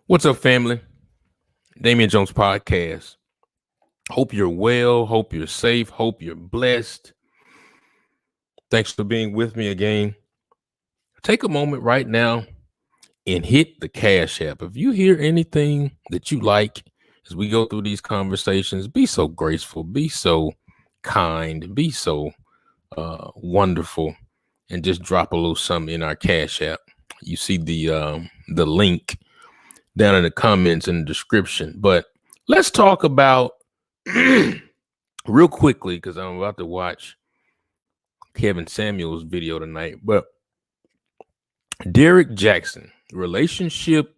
What's up, family? Damien Jones podcast. Hope you're well. Hope you're safe. Hope you're blessed. Thanks for being with me again. Take a moment right now and hit the Cash App. If you hear anything that you like as we go through these conversations, be so graceful, be so kind, be so wonderful, and just drop a little something in our Cash App. You see the link down in the comments in the description. But let's talk about real quickly, because I'm about to watch Kevin Samuel's video tonight. But Derrick Jaxn, relationship,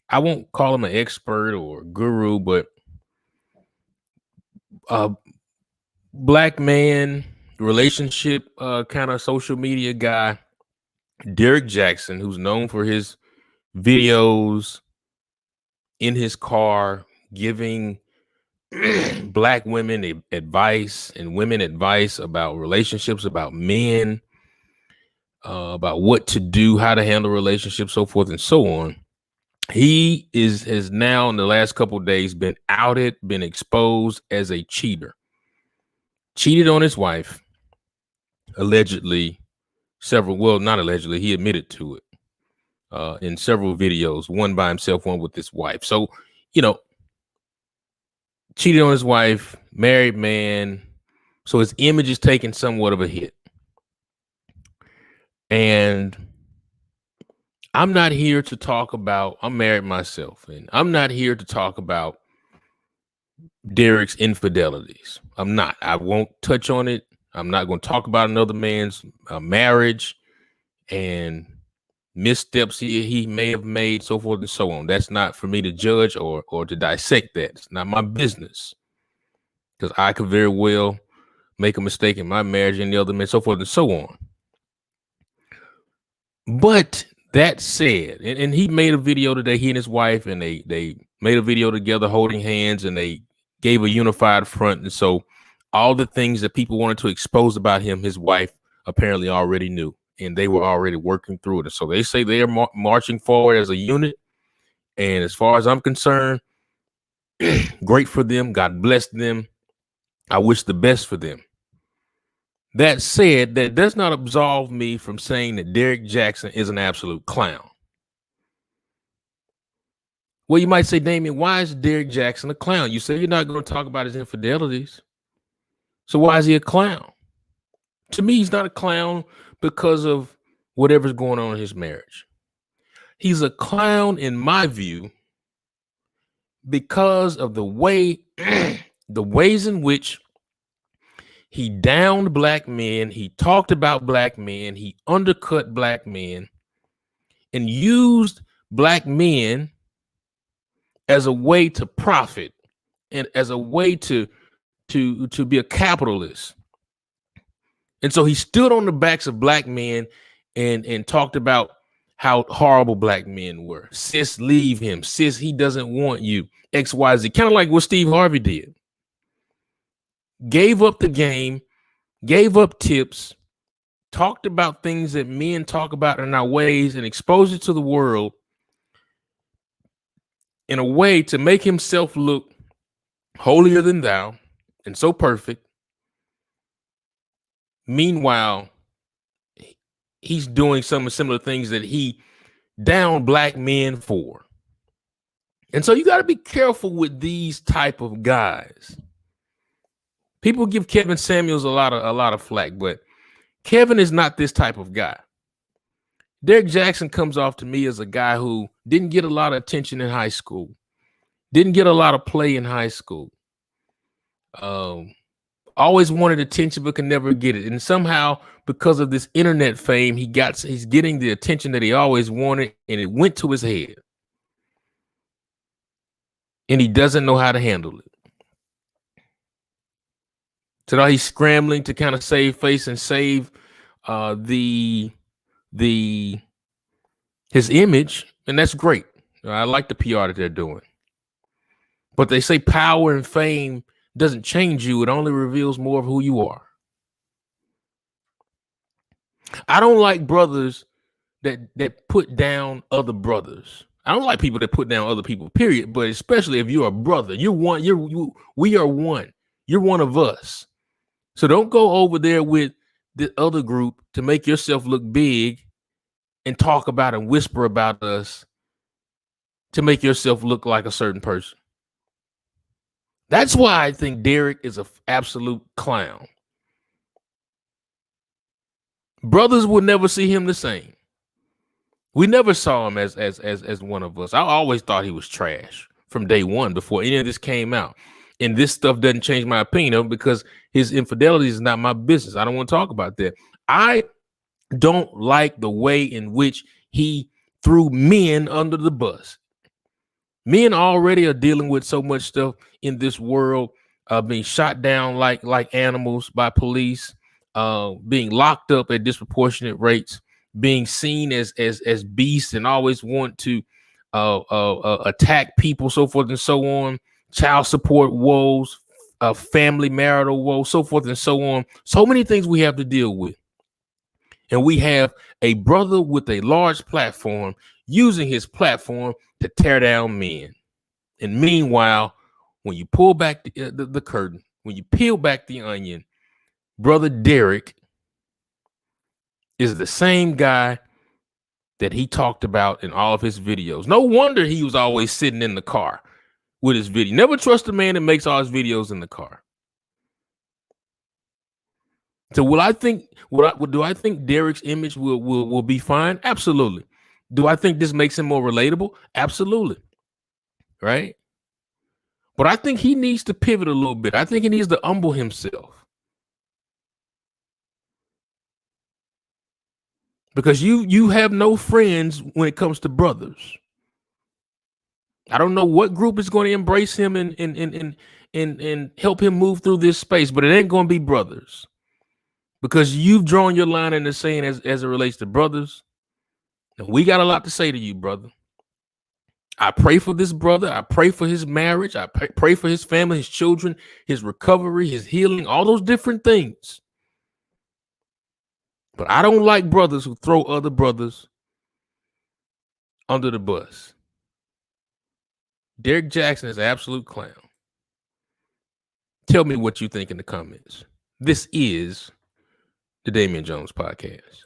I won't call him an expert or guru, but black man, relationship kind of social media guy, Derrick Jaxn, who's known for his videos in his car giving black women advice and women advice about relationships, about men, about what to do, how to handle relationships, so forth and so on. He has now in the last couple of days been outed, been exposed as a cheater. Cheated on his wife, allegedly, not allegedly, he admitted to it in several videos, one by himself, one with his wife. So, cheated on his wife, married man. So his image is taking somewhat of a hit. And I'm not here to talk about, I'm married myself, and I'm not here to talk about Derrick's infidelities. I'm not. I won't touch on it. I'm not going to talk about another man's marriage and missteps he may have made, so forth and so on. That's not for me to judge or to dissect that. It's not my business, because I could very well make a mistake in my marriage and the other man, so forth and so on. But that said, and he made a video today, he and his wife, and they made a video together holding hands, and they gave a unified front. And so all the things that people wanted to expose about him, his wife apparently already knew, and they were already working through it. And so they say they are marching forward as a unit. And as far as I'm concerned, great for them. God bless them. I wish the best for them. That said, that does not absolve me from saying that Derrick Jaxn is an absolute clown. Well, you might say, Damien, why is Derrick Jaxn a clown? You say you're not going to talk about his infidelities. So why is he a clown? To me, he's not a clown because of whatever's going on in his marriage. He's a clown, in my view, because of the ways in which he downed black men, he talked about black men, he undercut black men, and used black men as a way to profit and as a way to be a capitalist. And so he stood on the backs of black men and talked about how horrible black men were. Sis, leave him. Sis, he doesn't want you. XYZ, kind of like what Steve Harvey did. Gave up the game, gave up tips, talked about things that men talk about in our ways, and exposed it to the world in a way to make himself look holier than thou and so perfect. Meanwhile, he's doing some similar things that he downed black men for. And so you got to be careful with these type of guys. People give Kevin Samuels a lot of flack, but Kevin is not this type of guy. Derrick Jaxn comes off to me as a guy who didn't get a lot of attention in high school, didn't get a lot of play in high school, always wanted attention but could never get it. And somehow, because of this internet fame, he's getting the attention that he always wanted, and it went to his head. And he doesn't know how to handle it. So now he's scrambling to kind of save face and save his image, and that's great. I like the PR that they're doing. But they say power and fame doesn't change you. It only reveals more of who you are. I don't like brothers that put down other brothers. I don't like people that put down other people, period. But especially if you're a brother, you're one. We are one. You're one of us. So don't go over there with the other group to make yourself look big and talk about and whisper about us to make yourself look like a certain person. That's why I think Derrick is an absolute clown. Brothers will never see him the same. We never saw him as one of us. I always thought he was trash from day one before any of this came out. And this stuff doesn't change my opinion of him because his infidelity is not my business. I don't want to talk about that. I don't like the way in which he threw men under the bus. Men already are dealing with so much stuff in this world, being shot down like animals by police, being locked up at disproportionate rates, being seen as beasts and always want to attack people, so forth and so on, child support woes, family marital woes, so forth and so on. So many things we have to deal with. And we have a brother with a large platform using his platform to tear down men. And meanwhile, when you pull back the curtain, when you peel back the onion, brother Derrick is the same guy that he talked about in all of his videos. No wonder he was always sitting in the car with his video. Never trust a man that makes all his videos in the car. So do I think Derrick's image will be fine? Absolutely. Do I think this makes him more relatable? Absolutely. Right? But I think he needs to pivot a little bit. I think he needs to humble himself. Because you have no friends when it comes to brothers. I don't know what group is going to embrace him and help him move through this space, but it ain't going to be brothers. Because you've drawn your line in the sand as it relates to brothers. And we got a lot to say to you, brother. I pray for this brother. I pray for his marriage. I pray for his family, his children, his recovery, his healing, all those different things. But I don't like brothers who throw other brothers under the bus. Derrick Jaxn is an absolute clown. Tell me what you think in the comments. This is the Damien Jones Podcast.